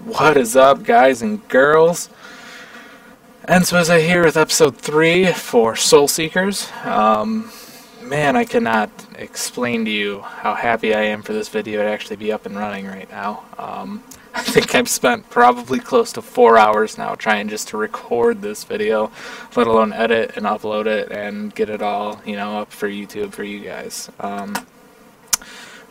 What is up, guys and girls? Enswizza here with episode 3 for Soul Seekers. Man, I cannot explain to you how happy I am for this video to actually be up and running right now. I think I've spent probably close to 4 hours now trying just to record this video, let alone edit and upload it and get it all, up for YouTube for you guys.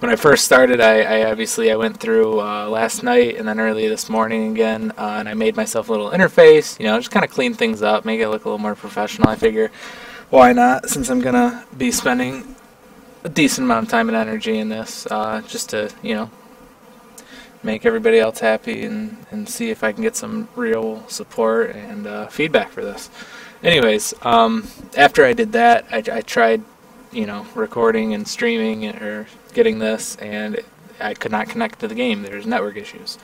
When I first started, I obviously went through last night and then early this morning again, and I made myself a little interface, just kind of clean things up, make it look a little more professional. I figure, why not, since I'm going to be spending a decent amount of time and energy in this, just to, make everybody else happy and see if I can get some real support and feedback for this. Anyways, after I did that, I tried recording and streaming or getting this, and I could not connect to the game. There's network issues.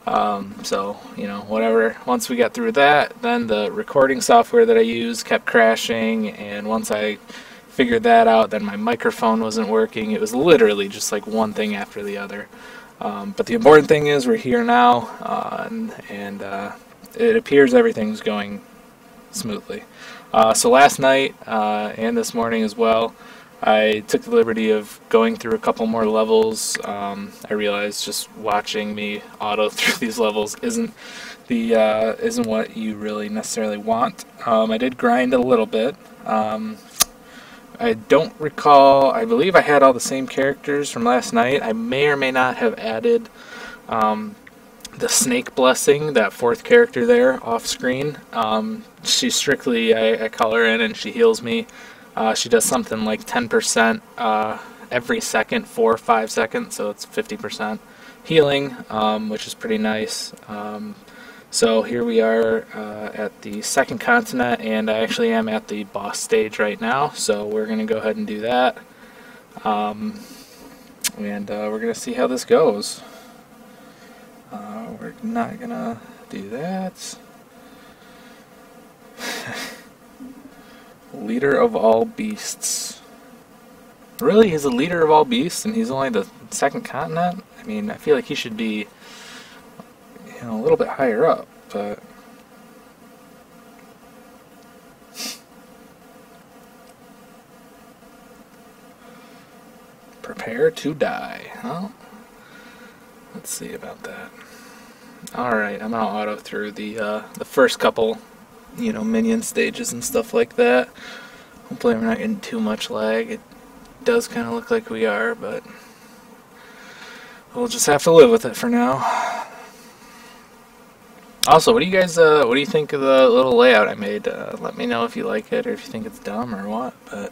So, whatever. Once we got through that, then the recording software that I used kept crashing, and once I figured that out, then my microphone wasn't working. It was literally just like one thing after the other. But the important thing is we're here now, and it appears everything's going smoothly. So last night and this morning as well, I took the liberty of going through a couple more levels. I realized just watching me auto through these levels isn't what you really necessarily want. I did grind a little bit. I don't recall. I believe I had all the same characters from last night. I may or may not have added the Snake Blessing, that fourth character there, off screen. She's strictly, I call her in and she heals me. She does something like 10% every second for 5 seconds, so it's 50% healing, which is pretty nice. So here we are at the second continent, and I actually am at the boss stage right now, so we're going to go ahead and do that. And we're going to see how this goes. We're not going to do that. Leader of all beasts. Really? He's a leader of all beasts and he's only the second continent? I mean, I feel like he should be a little bit higher up, but prepare to die. Well, let's see about that. Alright, I'm gonna auto through the first couple minion stages and stuff like that. Hopefully we're not getting too much lag. It does kind of look like we are, but we'll just have to live with it for now. Also, what do you guys, what do you think of the little layout I made? Let me know if you like it or if you think it's dumb or what. But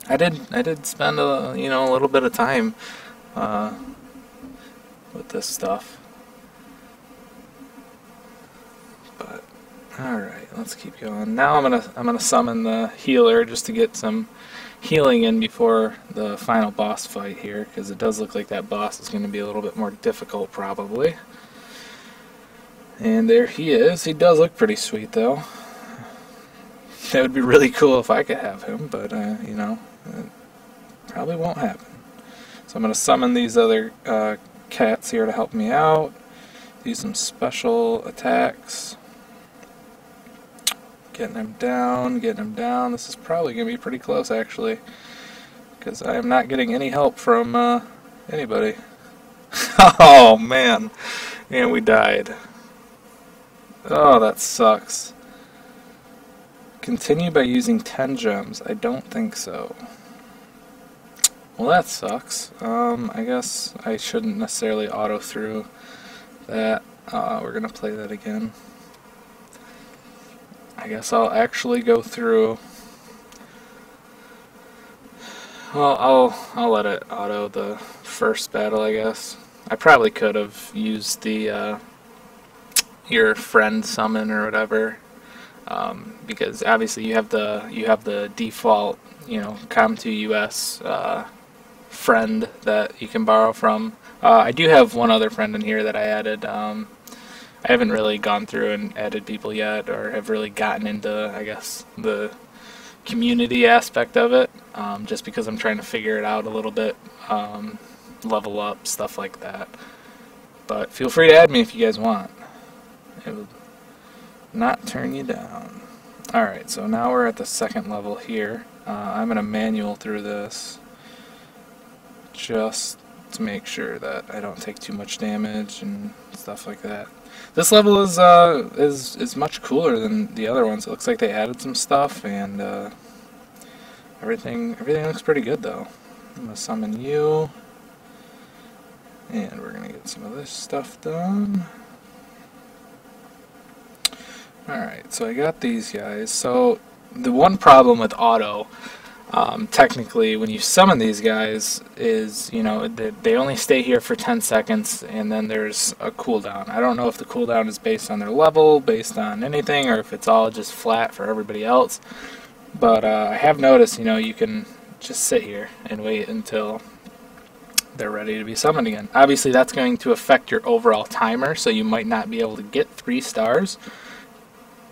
I did spend a little bit of time with this stuff. But alright, let's keep going. Now I'm gonna summon the healer just to get some healing in before the final boss fight here, because it does look like that boss is going to be a little bit more difficult probably. And there he is. He does look pretty sweet though. That would be really cool if I could have him, but it probably won't happen. So I'm gonna summon these other cats here to help me out. Use some special attacks. Getting him down, getting him down. This is probably going to be pretty close, actually, because I am not getting any help from anybody. Oh, man. And we died. Oh, that sucks. Continue by using 10 gems. I don't think so. Well, that sucks. I guess I shouldn't necessarily auto through that. We're going to play that again. I guess I'll actually go through. Well, I'll let it auto the first battle, I guess. I probably could have used the your friend summon or whatever, because obviously you have the default Com2 US friend that you can borrow from. I do have one other friend in here that I added. I haven't really gone through and added people yet, or have really gotten into, I guess, the community aspect of it, just because I'm trying to figure it out a little bit, level up, stuff like that. But feel free to add me if you guys want. It will not turn you down. Alright, so now we're at the second level here. I'm going to manual through this just to make sure that I don't take too much damage and stuff like that. This level is much cooler than the other ones. It looks like they added some stuff, and everything looks pretty good though. I'm going to summon you, and we're going to get some of this stuff done. Alright, so I got these guys. So the one problem with auto, technically, when you summon these guys, is, you know, they only stay here for 10 seconds, and then there's a cooldown. I don't know if the cooldown is based on their level, based on anything, or if it's all just flat for everybody else. But I have noticed, you know, you can just sit here and wait until they're ready to be summoned again. Obviously, that's going to affect your overall timer, so you might not be able to get 3 stars.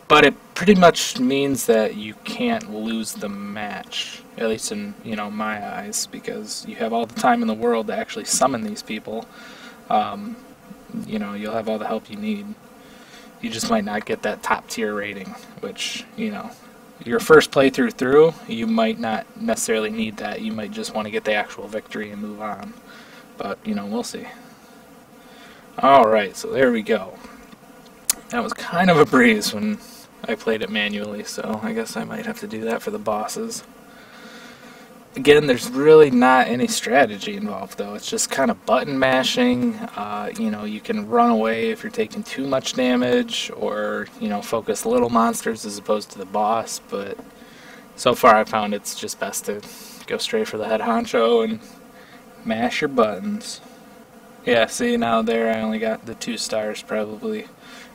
But it pretty much means that you can't lose the match, at least in, you know, my eyes, because you have all the time in the world to actually summon these people. You know, you'll have all the help you need. You just might not get that top tier rating, which, you know, your first playthrough through, you might not necessarily need that. You might just want to get the actual victory and move on. But, you know, we'll see. Alright, so there we go. That was kind of a breeze when I played it manually, so I guess I might have to do that for the bosses. Again, there's really not any strategy involved, though. It's just kind of button mashing. You know, you can run away if you're taking too much damage, or, you know, focus little monsters as opposed to the boss, but so far I found it's just best to go straight for the head honcho and mash your buttons. Yeah, see, now there I only got the 2 stars, probably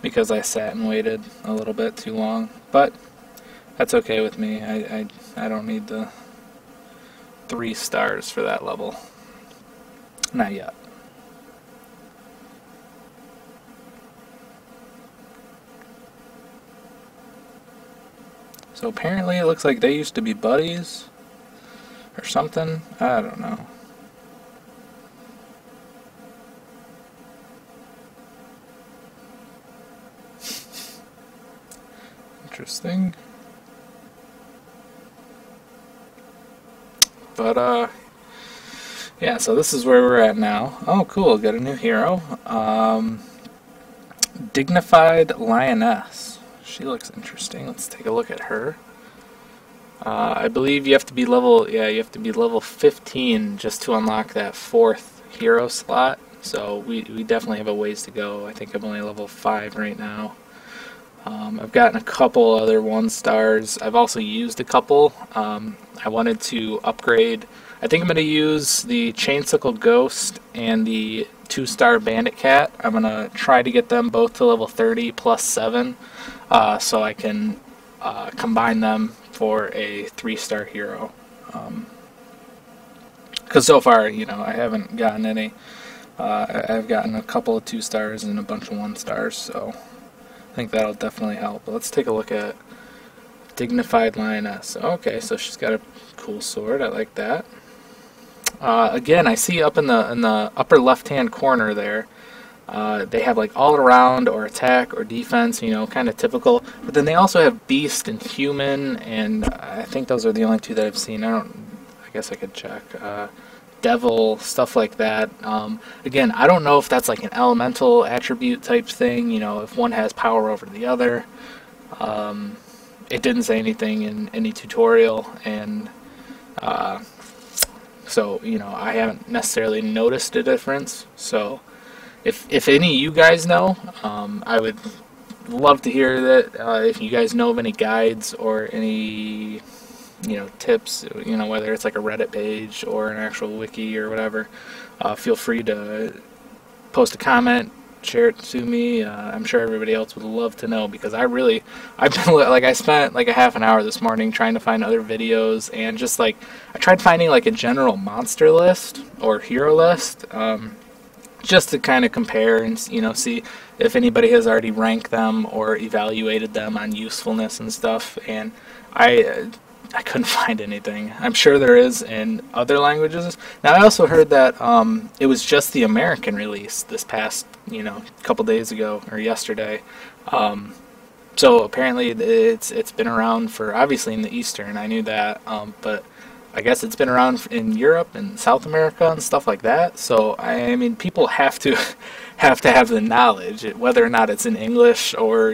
because I sat and waited a little bit too long, but that's okay with me. I don't need the 3 stars for that level. Not yet. So apparently it looks like they used to be buddies or something. I don't know. Interesting. But yeah, so this is where we're at now. Oh cool, got a new hero. Dignified Lioness. She looks interesting. Let's take a look at her. I believe you have to be level, yeah, you have to be level 15 just to unlock that 4th hero slot. So we definitely have a ways to go. I think I'm only level 5 right now. I've gotten a couple other 1 stars. I've also used a couple. I wanted to upgrade. I think I'm going to use the Chainsickle Ghost and the 2-star Bandit Cat. I'm going to try to get them both to level 30 plus 7 so I can combine them for a 3-star hero. Because so far, you know, I haven't gotten any. I've gotten a couple of 2 stars and a bunch of 1 stars, so I think that'll definitely help. But let's take a look at Dignified Lioness. Okay, so she's got a cool sword. I like that. Again, I see up in the upper left-hand corner there, they have like all around or attack or defense, you know, kind of typical. But then they also have Beast and Human, and I think those are the only 2 that I've seen. I guess I could check. Devil, stuff like that. Again, I don't know if that's like an elemental attribute type thing, you know, if one has power over the other. It didn't say anything in any tutorial, and so, you know, I haven't necessarily noticed a difference. So if any of you guys know, I would love to hear that. If you guys know of any guides or any, you know, tips, you know, whether it's like a Reddit page or an actual wiki or whatever, feel free to post a comment, share it to me. I'm sure everybody else would love to know, because I've been like, I spent like a half an hour this morning trying to find other videos, and just like I tried finding like a general monster list or hero list, just to kind of compare and, you know, see if anybody has already ranked them or evaluated them on usefulness and stuff. And I couldn't find anything. I'm sure there is in other languages. Now, I also heard that it was just the American release this past, couple days ago or yesterday. So apparently it's been around for, obviously in the Eastern, I knew that, but I guess it's been around in Europe and South America and stuff like that. So I mean, people have to have the knowledge, whether or not it's in English or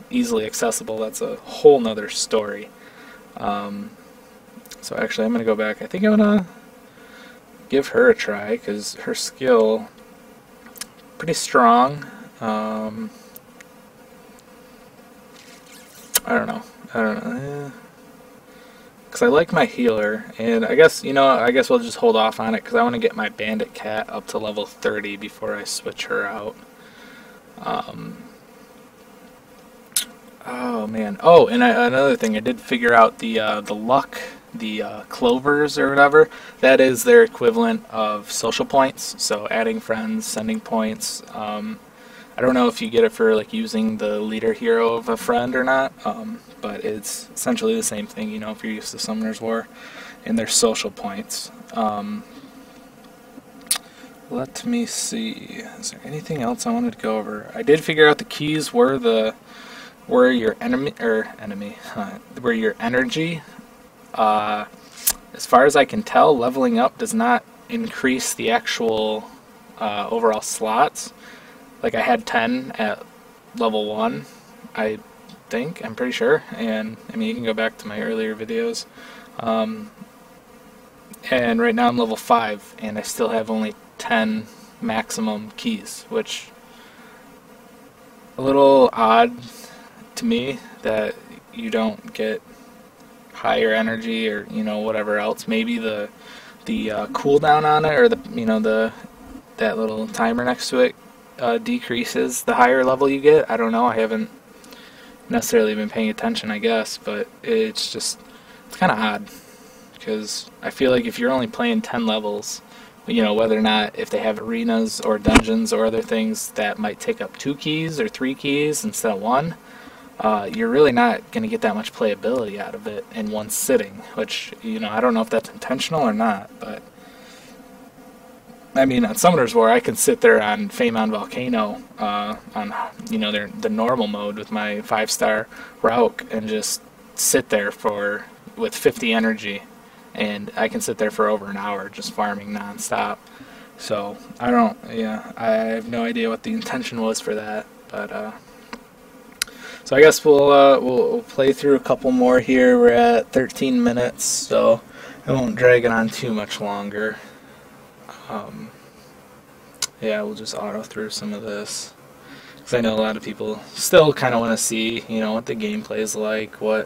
easily accessible. That's a whole nother story. So actually, I'm gonna go back. I think I'm gonna give her a try because her skill pretty strong. I don't know. Because I like my healer, and I guess we'll just hold off on it because I want to get my bandit cat up to level 30 before I switch her out. Oh man. Oh, and another thing, I did figure out the luck, the clovers or whatever. That is their equivalent of social points. So adding friends, sending points. I don't know if you get it for like using the leader hero of a friend or not, but it's essentially the same thing, if you're used to Summoner's War, and their social points. Let me see. Is there anything else I wanted to go over? I did figure out the keys were your were your energy. As far as I can tell, leveling up does not increase the actual overall slots. Like I had 10 at level 1, I'm pretty sure, and I mean you can go back to my earlier videos. And right now I'm level 5, and I still have only 10 maximum keys, which a little odd to me that you don't get higher energy or whatever else. Maybe the cooldown on it, or that little timer next to it decreases the higher level you get. I don't know. I haven't necessarily been paying attention, I guess, but it's kind of odd because I feel like if you're only playing 10 levels, whether or not if they have arenas or dungeons or other things that might take up 2 keys or 3 keys instead of 1, you're really not going to get that much playability out of it in one sitting, which, I don't know if that's intentional or not, but I mean, on Summoner's War, I can sit there on Famon Volcano, on, the normal mode with my 5-star Rauk and just sit there with 50 energy, and I can sit there for over an hour just farming non-stop. So, I have no idea what the intention was for that, but, so I guess we'll play through a couple more here. We're at 13 minutes, so I won't drag it on too much longer. Yeah, we'll just auto through some of this, because I know a lot of people still kind of want to see, what the gameplay is like. I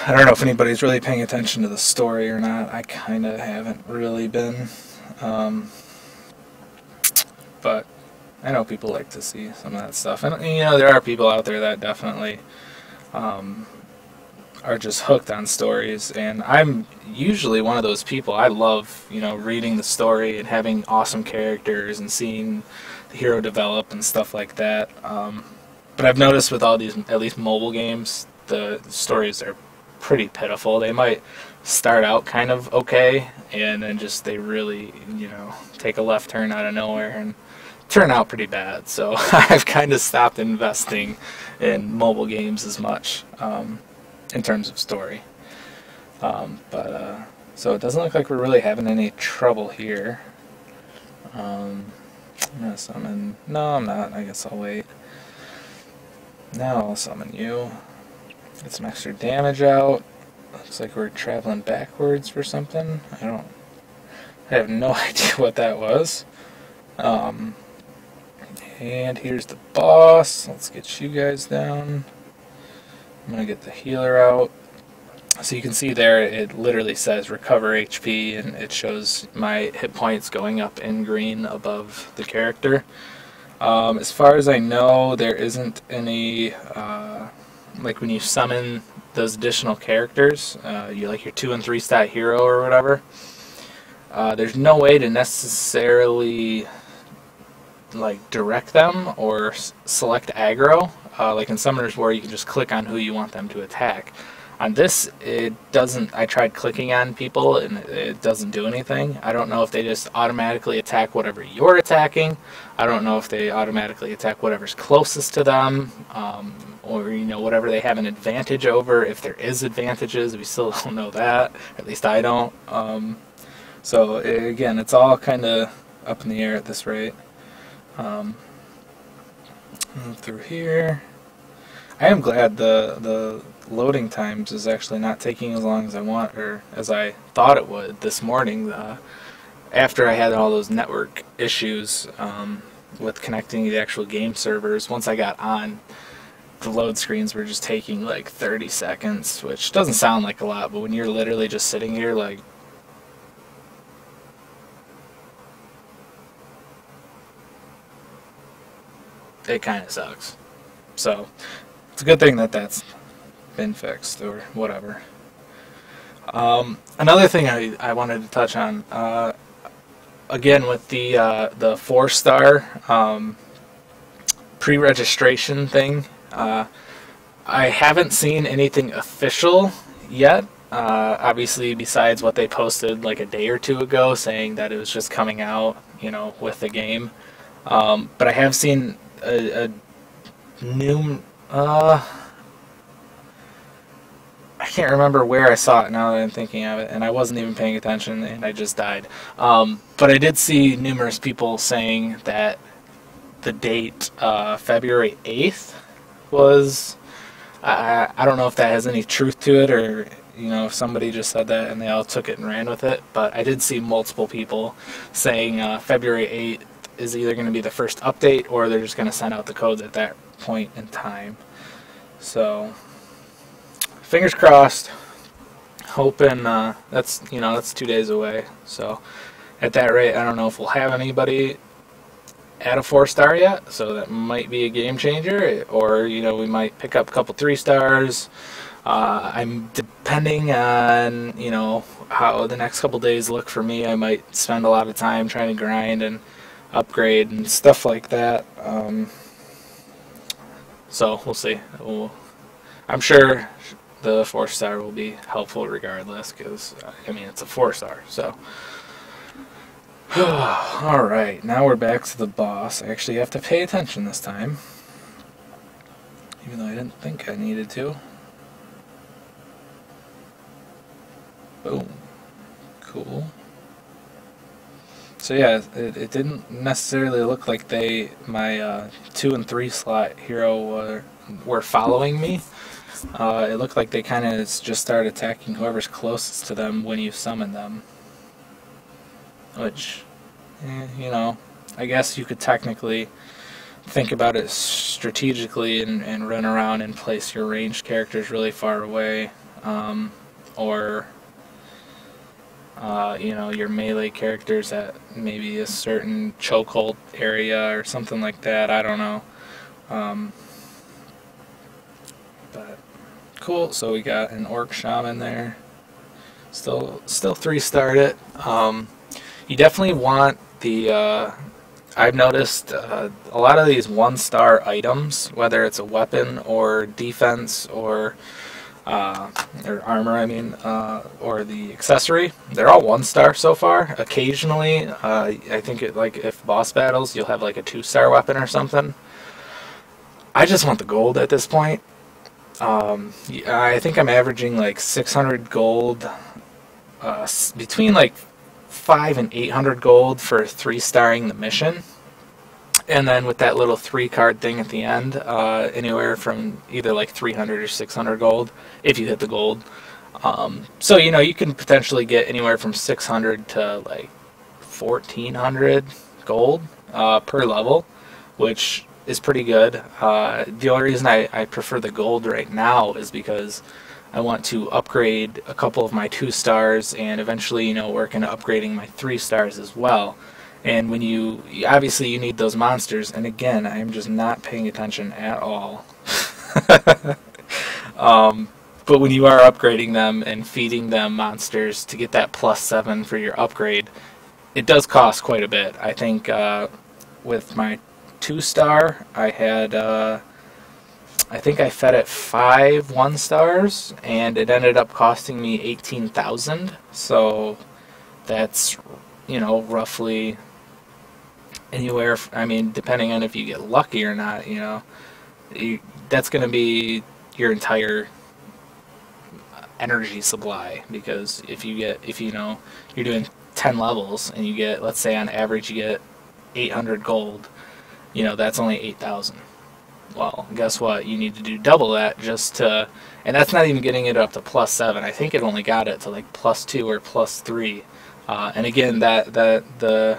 don't know if anybody's really paying attention to the story or not. I kind of haven't really been, but I know people like to see some of that stuff, and there are people out there that definitely are just hooked on stories, and I'm usually one of those people. I love, reading the story and having awesome characters and seeing the hero develop and stuff like that. But I've noticed with all these, at least mobile games, the stories are pretty pitiful. They might start out kind of okay, and then they really, take a left turn out of nowhere and turn out pretty bad. So I've kind of stopped investing in mobile games as much. In terms of story. So it doesn't look like we're really having any trouble here. I'm gonna summon... No, I'm not. I guess I'll wait. Now I'll summon you. Get some extra damage out. Looks like we're traveling backwards for something. I have no idea what that was. And here's the boss. Let's get you guys down. I'm going to get the healer out. So you can see there it literally says recover HP, and it shows my hit points going up in green above the character. As far as I know, there isn't any, like when you summon those additional characters, your 2 and 3 stat hero or whatever, there's no way to necessarily direct them or select aggro. Like in Summoner's War, you can just click on who you want them to attack. On this, it doesn't. I tried clicking on people and it doesn't do anything. I don't know if they just automatically attack whatever you're attacking. I don't know if they automatically attack whatever's closest to them, or whatever they have an advantage over. If there is advantages, we still don't know that. At least I don't. So again, it's all kind of up in the air at this rate. Move through here. I am glad the loading times is actually not taking as long as I want, or as I thought it would this morning. After I had all those network issues with connecting to the actual game servers, once I got on, the load screens were just taking like 30 seconds, which doesn't sound like a lot, but when you're literally just sitting here like, it kind of sucks. So it's a good thing that that's been fixed or whatever. Another thing I wanted to touch on, again with the 4-star pre-registration thing, I haven't seen anything official yet. Obviously, besides what they posted like a day or two ago, saying that it was just coming out, with the game. But I have seen a new. I can't remember where I saw it now that I'm thinking of it, and I wasn't even paying attention, and I just died. But I did see numerous people saying that the date, February 8th, was... I don't know if that has any truth to it, or if somebody just said that and they all took it and ran with it. But I did see multiple people saying February 8th is either going to be the first update, or they're just going to send out the codes at that point in time. So fingers crossed. Hoping that's 2 days away. So at that rate, I don't know if we'll have anybody at a 4-star yet. So that might be a game changer, or we might pick up a couple 3-stars. I'm depending on how the next couple days look for me. I might spend a lot of time trying to grind and upgrade and stuff like that. So we'll see. I'm sure the 4-star will be helpful regardless, because it's a 4-star. So alright, now we're back to the boss. I actually have to pay attention this time, even though I didn't think I needed to. Boom. Cool. So yeah, it didn't necessarily look like my 2 and 3 slot hero were following me. It looked like they kind of just started attacking whoever's closest to them when you summon them. Which, I guess you could technically think about it strategically and run around and place your ranged characters really far away. Or your melee characters at maybe a certain chokehold area or something like that. I don't know. But cool. So we got an orc shaman there. Still 3-starred it. You definitely want the. I've noticed a lot of these 1-star items, whether it's a weapon or defense or armor, or the accessory, they're all 1-star so far. Occasionally, I think if boss battles, you'll have like a 2-star weapon or something. I just want the gold at this point. I think I'm averaging like 600 gold, between like 500 and 800 gold for 3-starring the mission. And then with that little 3-card thing at the end, anywhere from either like 300 or 600 gold, if you hit the gold. So, you can potentially get anywhere from 600 to like 1400 gold per level, which is pretty good. The only reason I prefer the gold right now is because I want to upgrade a couple of my 2-stars and eventually, work into upgrading my 3-stars as well. And when obviously you need those monsters, and again, I am just not paying attention at all. But when you are upgrading them and feeding them monsters to get that +7 for your upgrade, it does cost quite a bit. I think with my 2-star, I had I think I fed it 5 1-stars, and it ended up costing me 18,000. So that's, roughly anywhere. I mean, depending on if you get lucky or not, that's going to be your entire energy supply. Because if you're doing 10 levels and you get, let's say on average you get 800 gold, that's only 8,000. Well, guess what? You need to do double that just to, and that's not even getting it up to +7. I think it only got it to like +2 or +3. And again, the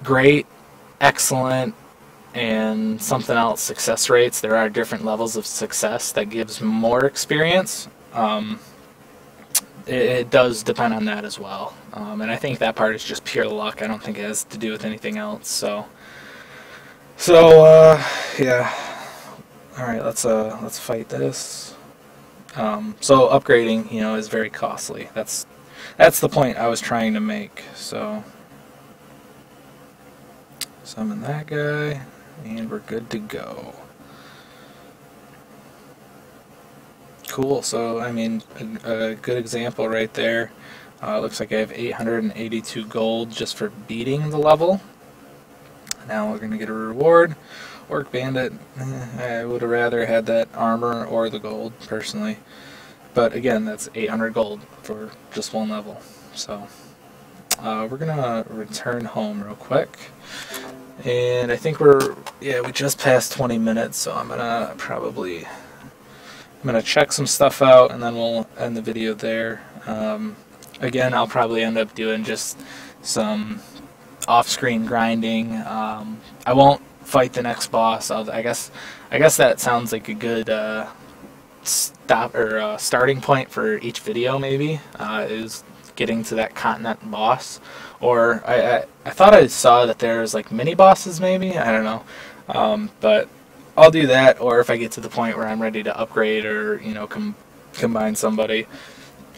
great, excellent, and something else success rates. There are different levels of success that gives more experience. It does depend on that as well. And I think that part is just pure luck. I don't think it has to do with anything else. So yeah. All right, let's fight this. So upgrading, is very costly. That's the point I was trying to make. So summon that guy, and we're good to go. Cool. So I mean, a good example right there. Looks like I have 882 gold just for beating the level. Now we're going to get a reward. Orc Bandit, I would have rather had that armor or the gold, personally. But again, that's 800 gold for just one level. So we're going to return home real quick. And I think we just passed 20 minutes, so I'm going to check some stuff out, and then we'll end the video there. Again, I'll probably end up doing just some off-screen grinding. I won't fight the next boss. I guess that sounds like a good starting point for each video. Maybe is getting to that continent boss. Or I thought I saw that there's like mini bosses. Maybe, I don't know. But I'll do that. Or if I get to the point where I'm ready to upgrade or combine somebody,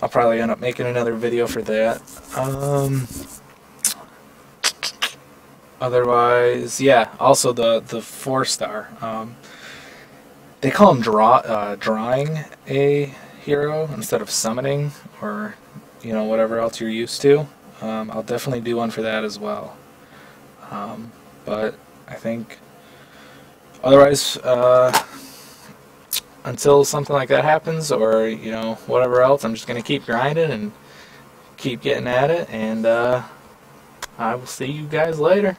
I'll probably end up making another video for that. Otherwise, yeah. Also, the 4-star. They call them drawing a hero instead of summoning, or whatever else you're used to. I'll definitely do one for that as well. But I think otherwise, until something like that happens, or whatever else, I'm just gonna keep grinding and keep getting at it, and I will see you guys later.